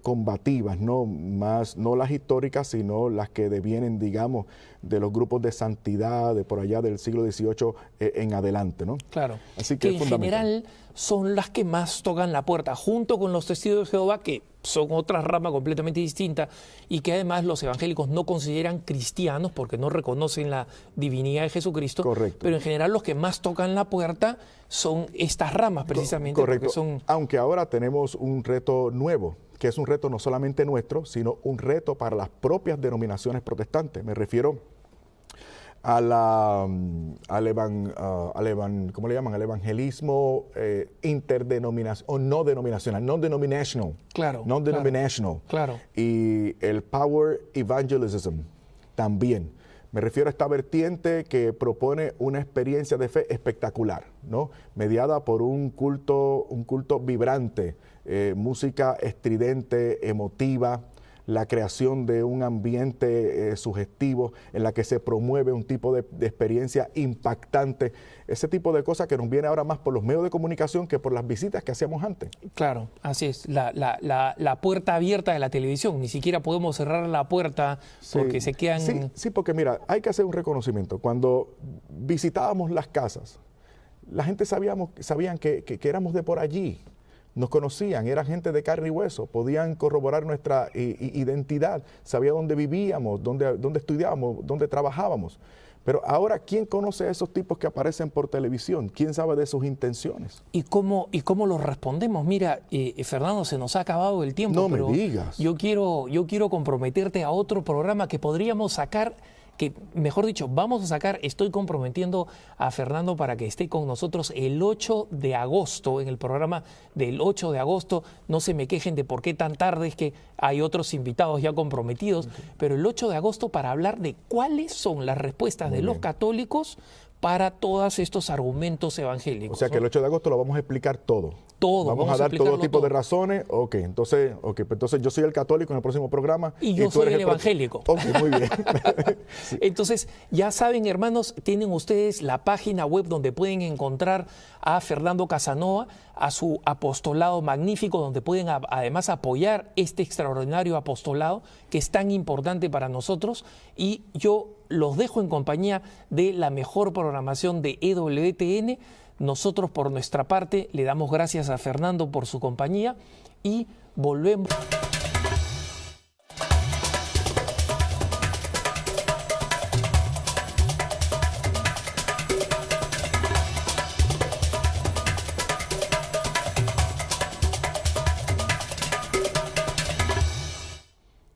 combativas, no las históricas, sino las que devienen, digamos, de los grupos de santidad de por allá del siglo XVIII en adelante, ¿no? Claro. Así que en general son las que más tocan la puerta, junto con los testigos de Jehová, que son otra rama completamente distinta y que además los evangélicos no consideran cristianos porque no reconocen la divinidad de Jesucristo. Correcto. Pero en general los que más tocan la puerta son estas ramas precisamente. Correcto. Son... Aunque ahora tenemos un reto nuevo, que es un reto no solamente nuestro, sino un reto para las propias denominaciones protestantes. Me refiero al evangelismo interdenominacional o no denominacional, non-denominational. Claro. Non-denominational. Claro. Y el Power Evangelism también. Me refiero a esta vertiente que propone una experiencia de fe espectacular, ¿no? Mediada por un culto vibrante, música estridente, emotiva, la creación de un ambiente sugestivo en la que se promueve un tipo de experiencia impactante, ese tipo de cosas que nos viene ahora más por los medios de comunicación que por las visitas que hacíamos antes. Claro, así es, la puerta abierta de la televisión, ni siquiera podemos cerrar la puerta porque se quedan... Sí, porque mira, hay que hacer un reconocimiento. Cuando visitábamos las casas, la gente sabían que éramos de por allí. Nos conocían, eran gente de carne y hueso, podían corroborar nuestra identidad, sabían dónde vivíamos, dónde estudiábamos, dónde trabajábamos. Pero ahora, ¿quién conoce a esos tipos que aparecen por televisión? ¿Quién sabe de sus intenciones? ¿Y cómo los respondemos? Mira, Fernando, se nos ha acabado el tiempo. No me digas. Yo quiero comprometerte a otro programa que podríamos sacar, que mejor dicho, vamos a sacar, estoy comprometiendo a Fernando para que esté con nosotros el 8 de agosto, en el programa del 8 de agosto. No se me quejen de por qué tan tarde, es que hay otros invitados ya comprometidos, pero el 8 de agosto para hablar de cuáles son las respuestas de los católicos para todos estos argumentos evangélicos. O sea que el 8 de agosto lo vamos a explicar todo. Vamos a dar todo tipo de razones. Entonces yo soy el católico en el próximo programa. Y yo soy el evangélico. Muy bien. Sí. Entonces, ya saben, hermanos, tienen ustedes la página web donde pueden encontrar a Fernando Casanova, a su apostolado magnífico, donde pueden además apoyar este extraordinario apostolado que es tan importante para nosotros. Y yo los dejo en compañía de la mejor programación de EWTN. Nosotros, por nuestra parte, le damos gracias a Fernando por su compañía y volvemos.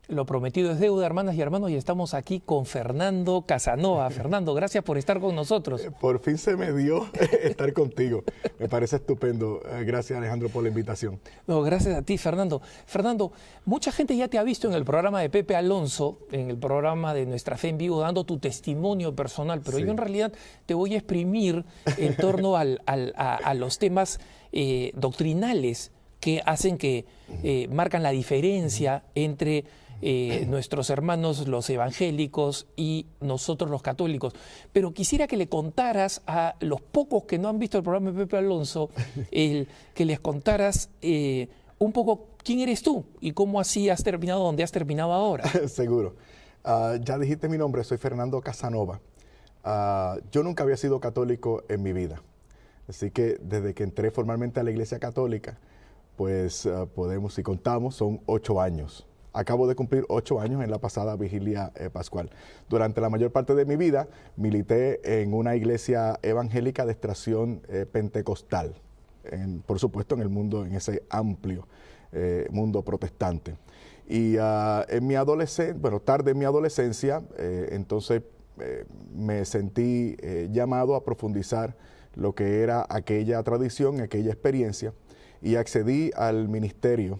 Lo prometido es deuda, hermanas y hermanos, y estamos aquí con Fernando Casanova. Fernando, gracias por estar con nosotros. Por fin se me dio estar contigo. Me parece estupendo. Gracias, Alejandro, por la invitación. No, gracias a ti, Fernando. Fernando, mucha gente ya te ha visto en el programa de Pepe Alonso, en el programa de Nuestra Fe en Vivo, dando tu testimonio personal, pero yo en realidad te voy a exprimir en torno a los temas doctrinales que hacen marcan la diferencia entre nuestros hermanos los evangélicos y nosotros los católicos. Pero quisiera que le contaras a los pocos que no han visto el programa de Pepe Alonso, que les contaras un poco quién eres tú y cómo así has terminado donde has terminado ahora. Seguro. Ya dijiste mi nombre, soy Fernando Casanova. Yo nunca había sido católico en mi vida. Así que desde que entré formalmente a la Iglesia Católica, pues podemos, si contamos, son 8 años. Acabo de cumplir 8 años en la pasada vigilia pascual. Durante la mayor parte de mi vida milité en una iglesia evangélica de extracción pentecostal, por supuesto en el mundo, en ese amplio mundo protestante. Y en mi adolescencia, bueno, tarde en mi adolescencia, entonces me sentí llamado a profundizar lo que era aquella tradición, aquella experiencia, y accedí al ministerio.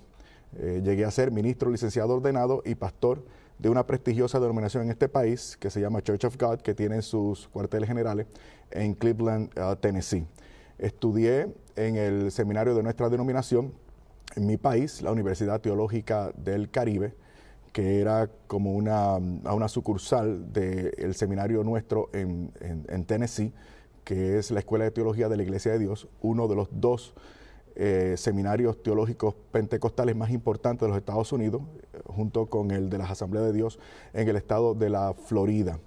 Llegué a ser ministro, licenciado ordenado y pastor de una prestigiosa denominación en este país que se llama Church of God, que tiene sus cuarteles generales en Cleveland, Tennessee. Estudié en el seminario de nuestra denominación en mi país, la Universidad Teológica del Caribe, que era como una sucursal del seminario nuestro en Tennessee, que es la Escuela de Teología de la Iglesia de Dios, uno de los 2 seminarios teológicos pentecostales más importantes de los Estados Unidos, junto con el de las Asambleas de Dios en el estado de la Florida.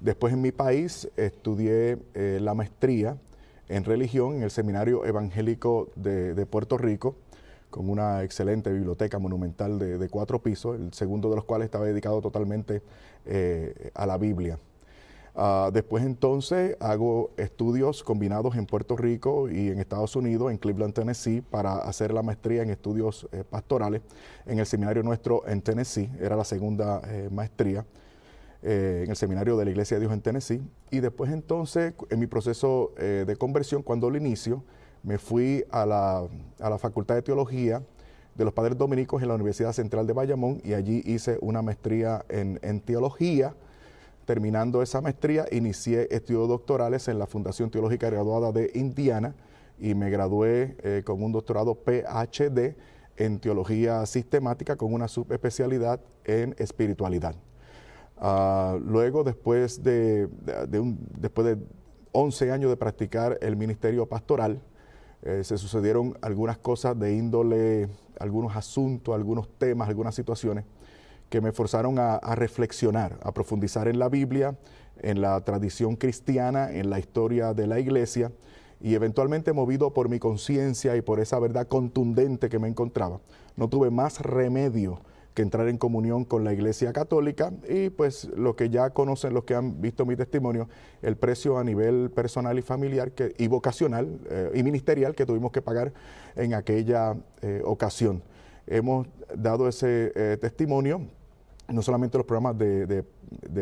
Después en mi país estudié la maestría en religión en el Seminario Evangélico de Puerto Rico, con una excelente biblioteca monumental de 4 pisos, el segundo de los cuales estaba dedicado totalmente a la Biblia. Después entonces hago estudios combinados en Puerto Rico y en Estados Unidos, en Cleveland, Tennessee, para hacer la maestría en estudios pastorales en el seminario nuestro en Tennessee. Era la segunda maestría en el seminario de la Iglesia de Dios en Tennessee. Y después entonces, en mi proceso de conversión, cuando lo inicio, me fui a la Facultad de Teología de los Padres Dominicos en la Universidad Central de Bayamón, y allí hice una maestría en teología. Terminando esa maestría, inicié estudios doctorales en la Fundación Teológica Graduada de Indiana y me gradué con un doctorado PhD en Teología Sistemática con una subespecialidad en espiritualidad. Luego, después de 11 años de practicar el ministerio pastoral, se sucedieron algunas cosas de índole, algunos asuntos, algunos temas, algunas situaciones que me forzaron a reflexionar, a profundizar en la Biblia, en la tradición cristiana, en la historia de la iglesia, y eventualmente, movido por mi conciencia y por esa verdad contundente que me encontraba, no tuve más remedio que entrar en comunión con la Iglesia Católica, y pues lo que ya conocen, los que han visto mi testimonio, el precio a nivel personal y familiar y vocacional y ministerial que tuvimos que pagar en aquella ocasión. Hemos dado ese testimonio no solamente en los programas de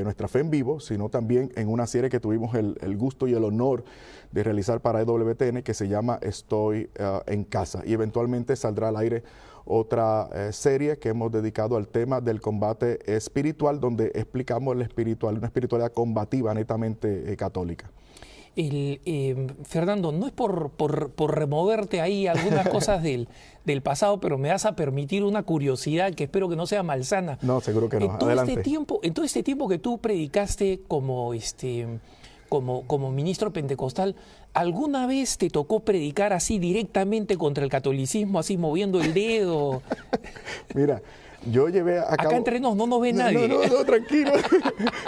Nuestra Fe en Vivo, sino también en una serie que tuvimos el gusto y el honor de realizar para EWTN, que se llama Estoy en Casa. Y eventualmente saldrá al aire otra serie que hemos dedicado al tema del combate espiritual, donde explicamos una espiritualidad combativa netamente católica. Fernando, no es por removerte ahí algunas cosas del pasado, pero me vas a permitir una curiosidad que espero que no sea malsana. No, seguro que no. Adelante. En todo este tiempo que tú predicaste como ministro pentecostal, ¿alguna vez te tocó predicar así directamente contra el catolicismo, así moviendo el dedo? Mira, yo llevé a cabo... Acá entre nos no nos ve nadie. No, tranquilo.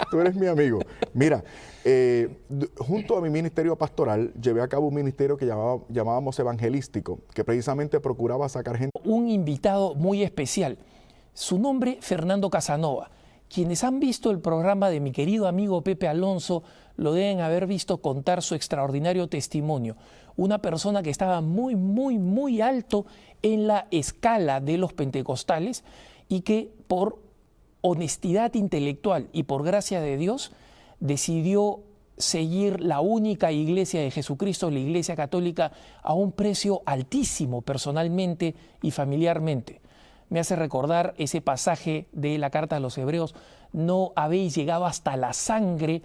Tú eres mi amigo. Mira, junto a mi ministerio pastoral, llevé a cabo un ministerio que llamábamos evangelístico, que precisamente procuraba sacar gente. Un invitado muy especial. Su nombre, Fernando Casanova. Quienes han visto el programa de mi querido amigo Pepe Alonso lo deben haber visto contar su extraordinario testimonio. Una persona que estaba muy, muy, muy alto en la escala de los pentecostales y que por honestidad intelectual y por gracia de Dios decidió seguir la única iglesia de Jesucristo, la Iglesia Católica, a un precio altísimo personalmente y familiarmente. Me hace recordar ese pasaje de la carta a los Hebreos: no habéis llegado hasta la sangre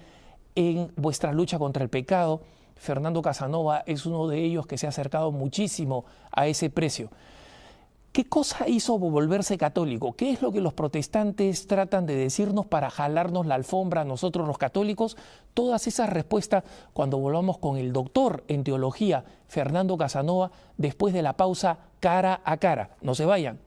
en vuestra lucha contra el pecado. Fernando Casanova es uno de ellos que se ha acercado muchísimo a ese precio. ¿Qué cosa hizo volverse católico? ¿Qué es lo que los protestantes tratan de decirnos para jalarnos la alfombra a nosotros los católicos? Todas esas respuestas cuando volvamos con el doctor en teología, Fernando Casanova, después de la pausa Cara a Cara. No se vayan.